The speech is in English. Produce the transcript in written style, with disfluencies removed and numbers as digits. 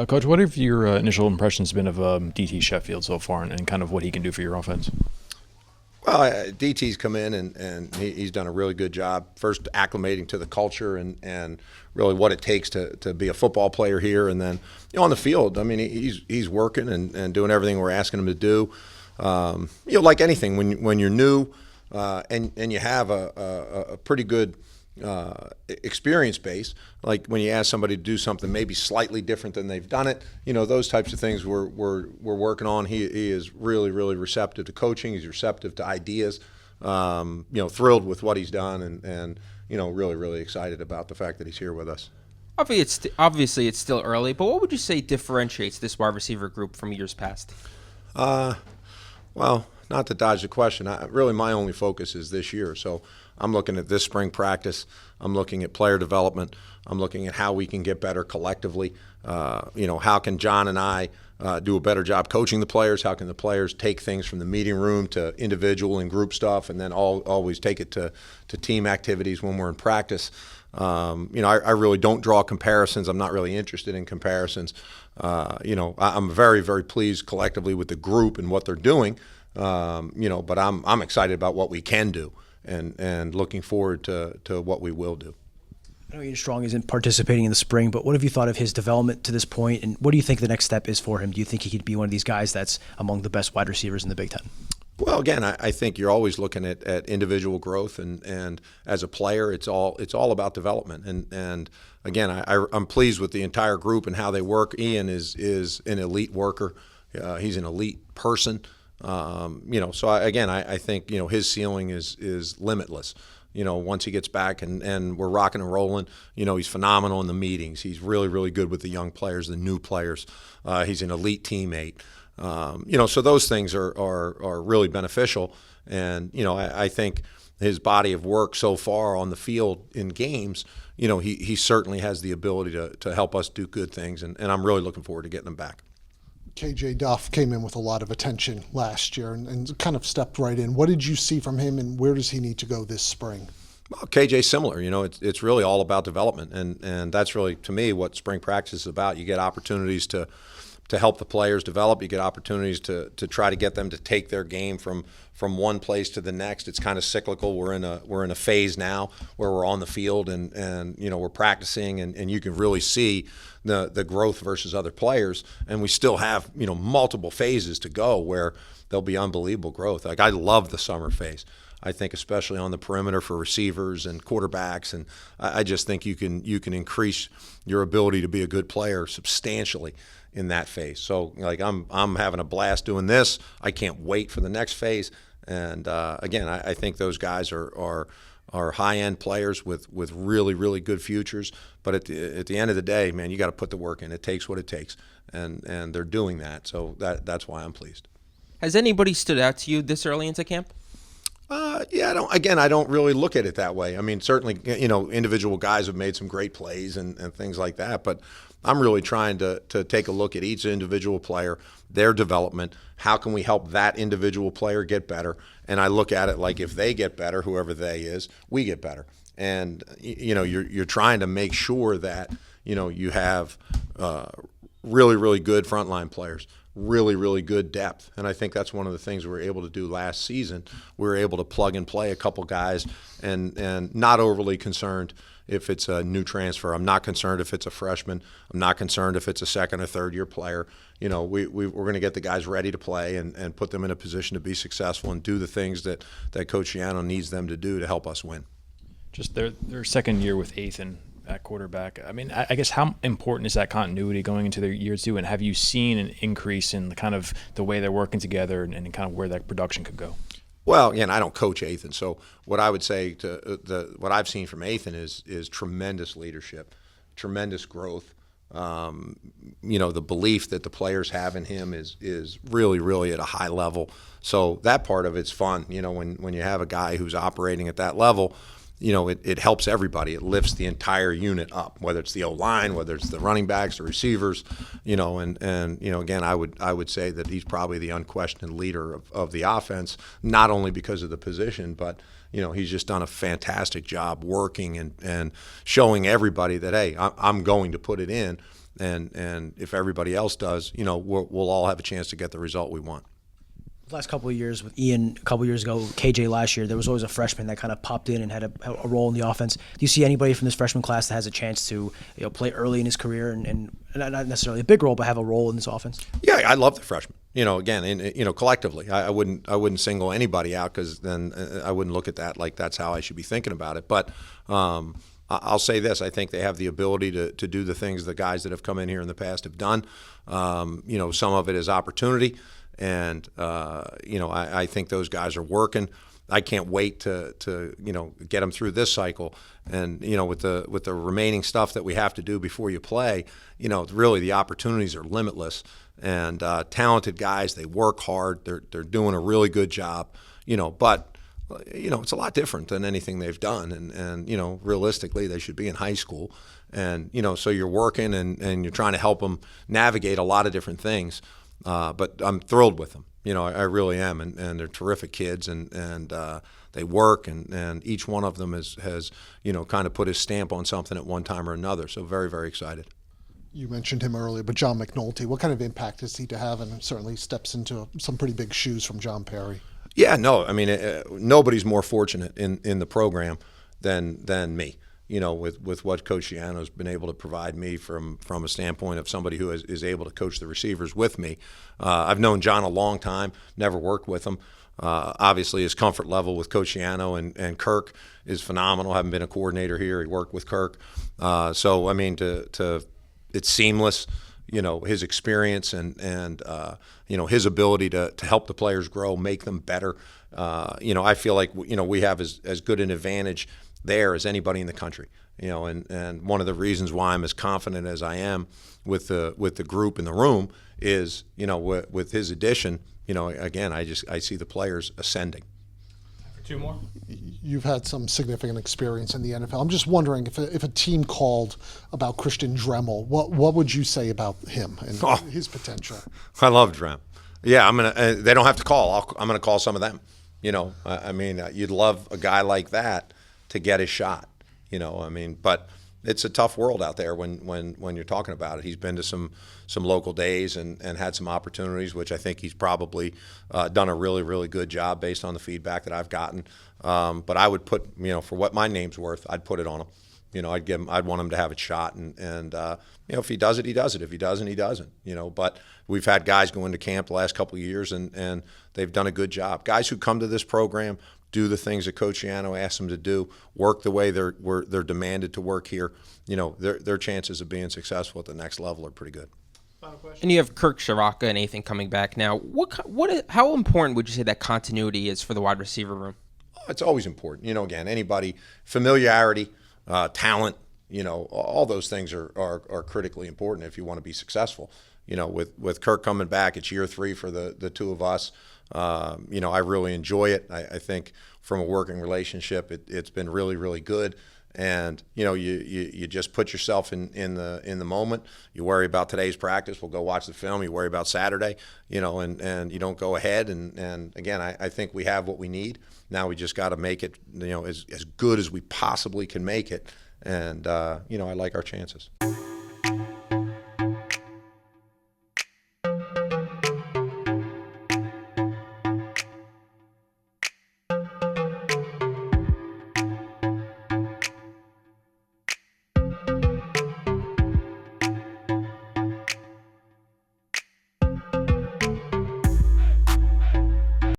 Coach, what have your initial impressions been of DT Sheffield so far and kind of what he can do for your offense? Well, DT's come in and he's done a really good job first acclimating to the culture and really what it takes to be a football player here. And then on the field, I mean, he's working and doing everything we're asking him to do. Like anything, when you're new and you have a pretty good experience base, like when you ask somebody to do something maybe slightly different than they've done it, those types of things we're working on. He is really, really receptive to coaching. He's receptive to ideas. Thrilled with what he's done and really, really excited about the fact that he's here with us. Obviously, it's still early, but what would you say differentiates this wide receiver group from years past? Well, not to dodge the question, really my only focus is this year. So I'm looking at this spring practice. I'm looking at player development. I'm looking at how we can get better collectively. How can John and I do a better job coaching the players? How can the players take things from the meeting room to individual and group stuff, and then always take it to team activities when we're in practice? I really don't draw comparisons. I'm not really interested in comparisons. I'm very, very pleased collectively with the group and what they're doing. But I'm excited about what we can do and looking forward to what we will do. I know Ian Strong isn't participating in the spring, but what have you thought of his development to this point, and what do you think the next step is for him? Do you think he could be one of these guys that's among the best wide receivers in the Big Ten? Well, again, I think you're always looking at individual growth, and as a player, it's all about development. And again, I'm pleased with the entire group and how they work. Ian is an elite worker. He's an elite person. So I think his ceiling is limitless. Once he gets back and we're rocking and rolling, he's phenomenal in the meetings. He's really, really good with the young players, the new players. He's an elite teammate. So those things are really beneficial. And, I think his body of work so far on the field in games, he certainly has the ability to help us do good things. And I'm really looking forward to getting him back. KJ Duff came in with a lot of attention last year and kind of stepped right in. What did you see from him, and where does he need to go this spring? Well, KJ's similar. It's really all about development, and that's really, to me, what spring practice is about. You get opportunities to help the players develop. You get opportunities to try to get them to take their game from one place to the next. It's kind of cyclical. We're in a phase now where we're on the field and we're practicing and you can really see the growth versus other players. And we still have multiple phases to go where there'll be unbelievable growth. Like I love the summer phase. I think especially on the perimeter for receivers and quarterbacks, and I just think you can increase your ability to be a good player substantially in that phase. So like I'm having a blast doing this. I can't wait for the next phase. And again, I think those guys are high-end players with really, really good futures. But at the end of the day, man, you got to put the work in. It takes what it takes, and they're doing that. So that's why I'm pleased. Has anybody stood out to you this early into camp? I don't really look at it that way. I mean, certainly, individual guys have made some great plays and things like that, but I'm really trying to take a look at each individual player, their development. How can we help that individual player get better? And I look at it like if they get better, whoever they is, we get better. And you're trying to make sure that you have really, really good frontline players, really, really good depth. And I think that's one of the things we were able to do last season. We were able to plug and play a couple guys and not overly concerned if it's a new transfer. I'm not concerned if it's a freshman. I'm not concerned if it's a second or third year player. We're going to get the guys ready to play and put them in a position to be successful and do the things that Coach Shiano needs them to do to help us win. Just their second year with Ethan at quarterback. I mean, I guess how important is that continuity going into their year two, and have you seen an increase in the kind of the way they're working together and kind of where that production could go? Well, again, I don't coach Ethan, so what I would say what I've seen from Ethan is tremendous leadership, tremendous growth. The belief that the players have in him is really, really at a high level. So that part of it's fun. When you have a guy who's operating at that level, it helps everybody. It lifts the entire unit up, whether it's the O-line, whether it's the running backs, the receivers, and again, I would say that he's probably the unquestioned leader of the offense, not only because of the position, but he's just done a fantastic job working and showing everybody that, hey, I'm going to put it in, and if everybody else does, we'll all have a chance to get the result we want. The last couple of years with Ian, a couple of years ago, KJ last year, there was always a freshman that kind of popped in and had a role in the offense. Do you see anybody from this freshman class that has a chance to play early in his career and not necessarily a big role, but have a role in this offense? Yeah, I love the freshmen. Again, collectively, I wouldn't single anybody out, because then I wouldn't look at that like that's how I should be thinking about it. But I'll say this: I think they have the ability to do the things the guys that have come in here in the past have done. Some of it is opportunity. And I think those guys are working. I can't wait to get them through this cycle. And with the remaining stuff that we have to do before you play, really the opportunities are limitless. And talented guys, they work hard. They're doing a really good job. But it's a lot different than anything they've done. And realistically, they should be in high school. And so you're working and you're trying to help them navigate a lot of different things. But I'm thrilled with them. I really am, and they're terrific kids, and they work, and each one of them has kind of put his stamp on something at one time or another. So very, very excited. You mentioned him earlier, but John McNulty, what kind of impact is he to have, and certainly steps into some pretty big shoes from John Perry? Yeah, no, I mean, nobody's more fortunate in the program than me. With what Coach Shiano's been able to provide me from a standpoint of somebody who is able to coach the receivers with me. I've known John a long time, never worked with him. Obviously, his comfort level with Coach Shiano and Kirk is phenomenal. Having been a coordinator here, he worked with Kirk. So, I mean, it's seamless. His experience and his ability to help the players grow, make them better. I feel like we have as good an advantage there as anybody in the country, and one of the reasons why I'm as confident as I am with the group in the room is, with his addition, again, I see the players ascending. Two more. You've had some significant experience in the NFL. I'm just wondering if a team called about Christian Dremel, what would you say about him and his potential? I love Drem. Yeah, they don't have to call. I'm gonna call some of them. I mean, you'd love a guy like that to get his shot, but it's a tough world out there when you're talking about it. He's been to some local days and had some opportunities, which I think he's probably done a really, really good job based on the feedback that I've gotten. But I would put, for what my name's worth, I'd put it on him. I'd want him to have a shot, and if he does it, he does it. If he doesn't, he doesn't. But we've had guys go into camp the last couple of years, and they've done a good job. Guys who come to this program, do the things that Coach Shiano asks them to do, work the way they're demanded to work here. Their chances of being successful at the next level are pretty good. And you have Kirk Shiraka and Nathan coming back now. How important would you say that continuity is for the wide receiver room? It's always important. Again, anybody, familiarity, talent, all those things are critically important if you want to be successful. With Kirk coming back, it's year 3 for the two of us. I really enjoy it. I think from a working relationship, it's been really, really good. And you just put yourself in the moment. You worry about today's practice. We'll go watch the film. You worry about Saturday. And you don't go ahead. And again, I think we have what we need. Now we just got to make it as good as we possibly can make it. And I like our chances.